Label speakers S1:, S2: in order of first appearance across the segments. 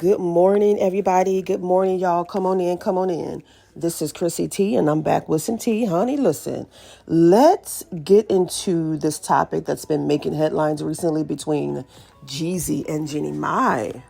S1: Good morning, everybody. Good morning, y'all. Come on in, come on in. This is Chrissy T, and I'm back with some tea. Honey, listen, let's get into this topic that's been making headlines recently between Jeezy and Jeannie Mai.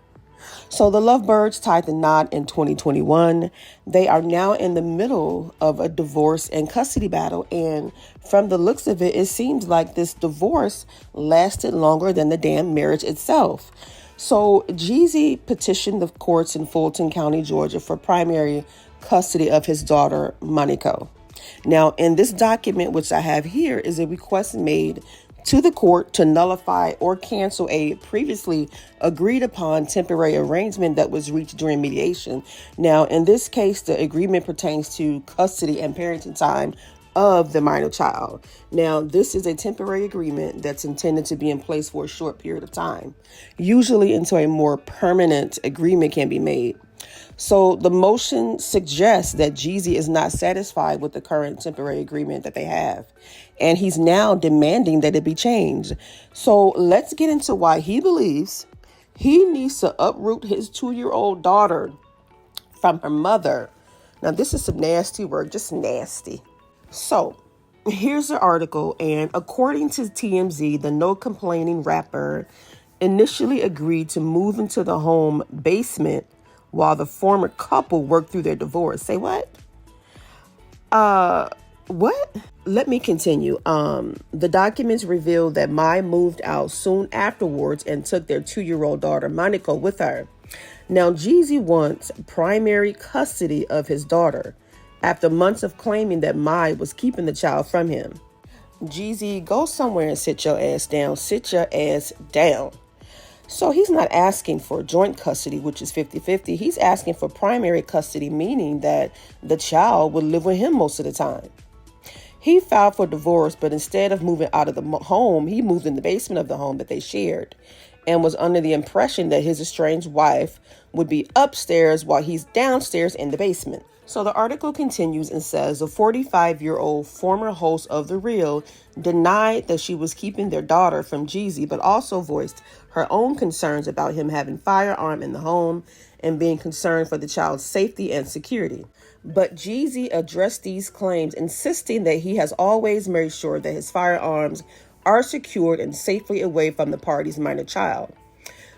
S1: So the lovebirds tied the knot in 2021. They are now in the middle of a divorce and custody battle. And from the looks of it, it seems like this divorce lasted longer than the damn marriage itself. So Jeezy petitioned the courts in Fulton County, Georgia for primary custody of his daughter, Monaco. Now, in this document, which I have here, is a request made to the court to nullify or cancel a previously agreed upon temporary arrangement that was reached during mediation. Now, in this case, the agreement pertains to custody and parenting time of the minor child. Now, this is a temporary agreement that's intended to be in place for a short period of time, usually until a more permanent agreement can be made. So the motion suggests that Jeezy is not satisfied with the current temporary agreement that they have, and he's now demanding that it be changed. So let's get into why he believes he needs to uproot his 2-year-old daughter from her mother. Now, this is some nasty work, just nasty. So here's the article, and according to TMZ, the no complaining rapper initially agreed to move into the home basement while the former couple worked through their divorce. Say what? What? Let me continue. The documents reveal that Mai moved out soon afterwards and took their 2-year-old daughter, Monaco, with her. Now, Jeezy wants primary custody of his daughter after months of claiming that Mai was keeping the child from him. Jeezy, go somewhere and sit your ass down. Sit your ass down. So he's not asking for joint custody, which is 50-50. He's asking for primary custody, meaning that the child would live with him most of the time. He filed for divorce, but instead of moving out of the home, he moved in the basement of the home that they shared and was under the impression that his estranged wife would be upstairs while he's downstairs in the basement. So the article continues and says a 45-year-old former host of The Real denied that she was keeping their daughter from Jeezy, but also voiced her own concerns about him having firearm in the home and being concerned for the child's safety and security. But Jeezy addressed these claims, insisting that he has always made sure that his firearms are secured and safely away from the party's minor child.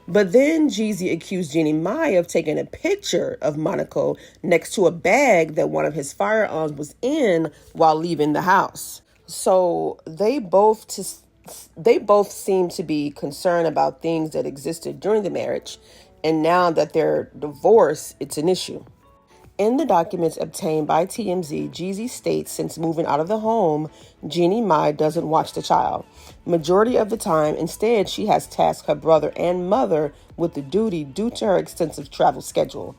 S1: But then Jeezy accused Jeannie Mai of taking a picture of Monaco next to a bag that one of his firearms was in while leaving the house. So they both seem to be concerned about things that existed during the marriage, and now that they're divorced, it's an issue. In the documents obtained by TMZ, Jeezy states since moving out of the home, Jeannie Mai doesn't watch the child. Majority of the time, instead, she has tasked her brother and mother with the duty due to her extensive travel schedule.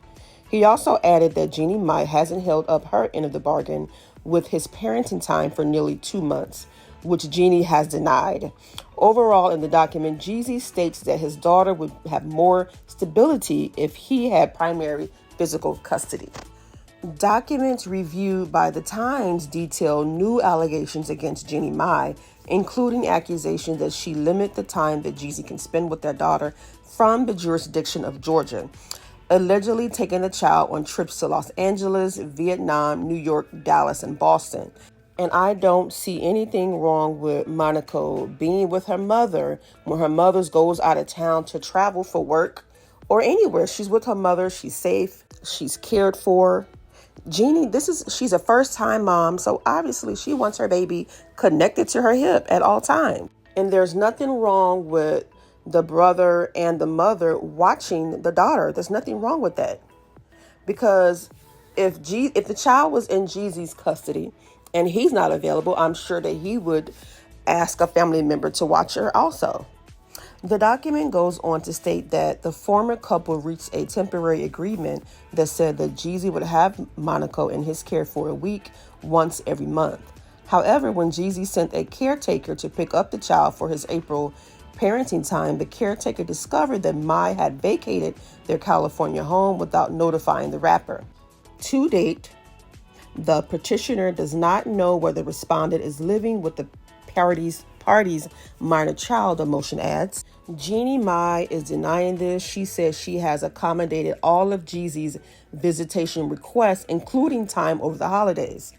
S1: He also added that Jeannie Mai hasn't held up her end of the bargain with his parenting time for nearly 2 months, which Jeannie has denied. Overall, in the document, Jeezy states that his daughter would have more stability if he had primary physical custody. Documents reviewed by The Times detail new allegations against Jeannie Mai, including accusations that she limit the time that Jeezy can spend with their daughter from the jurisdiction of Georgia, allegedly taking the child on trips to Los Angeles, Vietnam, New York, Dallas, and Boston. And I don't see anything wrong with Monaco being with her mother when her mother goes out of town to travel for work or anywhere. She's with her mother. She's safe. She's cared for. Jeannie, she's a first-time mom, so obviously she wants her baby connected to her hip at all times. And there's nothing wrong with the brother and the mother watching the daughter. There's nothing wrong with that. Because if the child was in Jeezy's custody and he's not available, I'm sure that he would ask a family member to watch her also. The document goes on to state that the former couple reached a temporary agreement that said that Jeezy would have Monaco in his care for a week once every month. However, when Jeezy sent a caretaker to pick up the child for his April parenting time, the caretaker discovered that Mai had vacated their California home without notifying the rapper. To date, the petitioner does not know whether the respondent is living with the party's minor child, the motion adds. Jeannie Mai is denying this. She says she has accommodated all of Jeezy's visitation requests, including time over the holidays.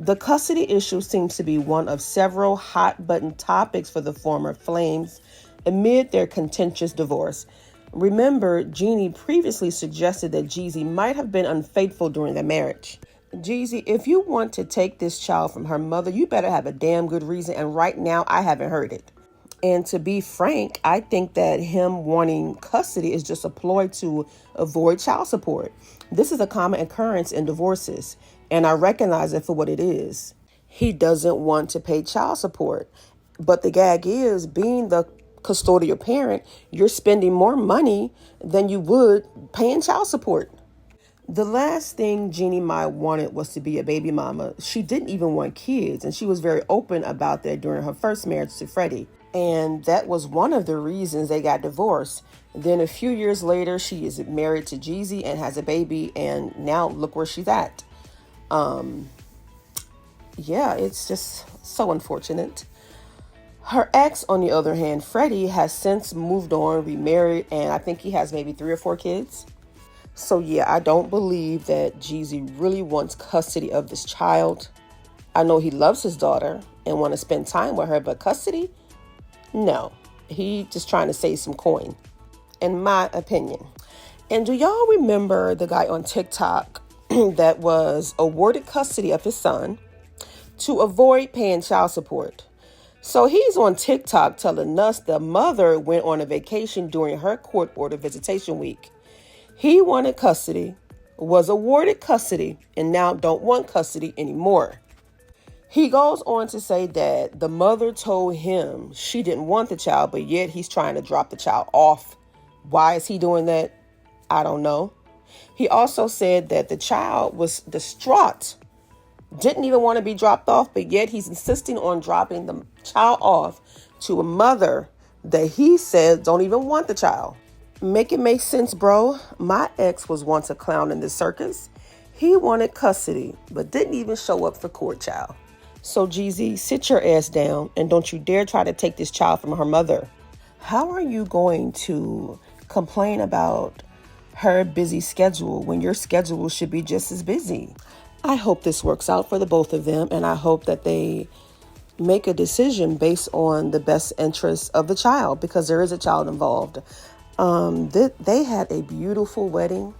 S1: The custody issue seems to be one of several hot-button topics for the former Flames amid their contentious divorce. Remember, Jeannie previously suggested that Jeezy might have been unfaithful during their marriage. Jeezy, if you want to take this child from her mother, you better have a damn good reason, and right now I haven't heard it. And to be frank, I think that him wanting custody is just a ploy to avoid child support. This is a common occurrence in divorces, and I recognize it for what it is. He doesn't want to pay child support. But the gag is, being the custodial parent, you're spending more money than you would paying child support. The last thing Jeannie Mai wanted was to be a baby mama. She didn't even want kids, and she was very open about that during her first marriage to Freddie. And that was one of the reasons they got divorced. Then a few years later, she is married to Jeezy and has a baby, and now look where she's at. Yeah, it's just so unfortunate. Her ex, on the other hand, Freddie, has since moved on, remarried, and I think he has maybe 3 or 4 kids. So yeah, I don't believe that Jeezy really wants custody of this child. I know he loves his daughter and want to spend time with her, but custody? No. He just trying to save some coin, in my opinion. And do y'all remember the guy on TikTok that was awarded custody of his son to avoid paying child support? So he's on TikTok telling us the mother went on a vacation during her court order visitation week. He wanted custody, was awarded custody, and now don't want custody anymore. He goes on to say that the mother told him she didn't want the child, but yet he's trying to drop the child off. Why is he doing that? I don't know. He also said that the child was distraught, didn't even want to be dropped off, but yet he's insisting on dropping the child off to a mother that he said don't even want the child. Make it make sense, bro. My ex was once a clown in this circus. He wanted custody, but didn't even show up for court, child. So Jeezy, sit your ass down and don't you dare try to take this child from her mother. How are you going to complain about her busy schedule when your schedule should be just as busy? I hope this works out for the both of them, and I hope that they make a decision based on the best interests of the child, because there is a child involved. They had a beautiful wedding,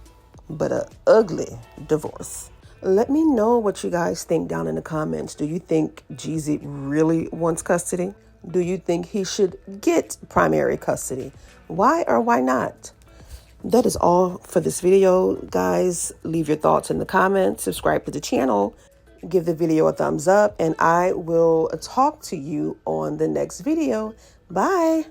S1: but an ugly divorce. Let me know what you guys think down in the comments. Do you think Jeezy really wants custody? Do you think he should get primary custody? Why or why not? That is all for this video, guys. Leave your thoughts in the comments. Subscribe to the channel. Give the video a thumbs up. And I will talk to you on the next video. Bye.